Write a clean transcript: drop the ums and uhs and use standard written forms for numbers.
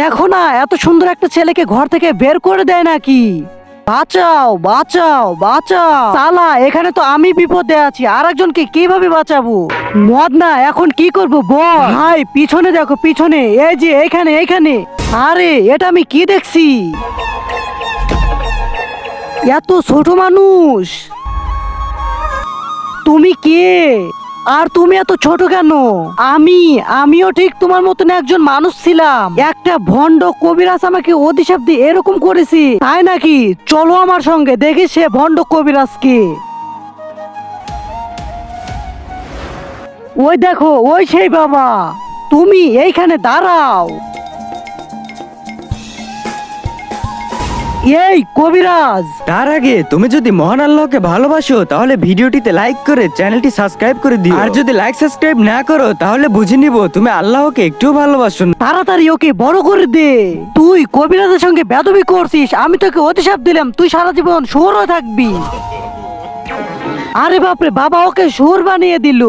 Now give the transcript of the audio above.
দেখো না, এত সুন্দর একটা ছেলেকে ঘর থেকে বের করে দেয় নাকি। বাঁচাও বাঁচাও বাঁচাও, সালা এখানে তো আমি বিপদে আছি, আর একজনকে কিভাবে বাঁচাবো। মদ না, এখন কি করবো বল। ভাই পিছনে দেখো, পিছনে এই যে এইখানে এইখানে। আরে এটা আমি কি দেখছি, এত ছোট মানুষ। তুমি কে, আর তুমি এত ছোট কেন? আমিও ঠিক তোমার মতন একজন মানুষ ছিলাম। একটা ভণ্ড কবিরাজ আমাকে অভিশাপ দিয়ে এরকম করেছি, তাই নাকি? চলো আমার সঙ্গে, দেখি সে ভণ্ড কবিরাজকে। ওই দেখো, ওই সেই বাবা। তুমি এইখানে দাঁড়াও। এই কবিরাজ, তার আগে তুমি যদি মহান আল্লাহকে ভালোবাসো তাহলে ভিডিওটিতে লাইক করে চ্যানেলটি সাবস্ক্রাইব করে দিও। আর যদি লাইক সাবস্ক্রাইব না করো তাহলে বুঝে নিব তুমি আল্লাহকে একটু ভালোবাসো না। তাড়াতাড়ি ওকে বড় করে দে। তুই কবিরাজের সঙ্গে বেদবি করছিস, আমি তোকে অভিশাপ দিলাম, তুই সারা জীবন শুয়োর হয়ে থাকবি। আরে বাপরে বাবা, ওকে শুয়োর বানিয়ে দিল।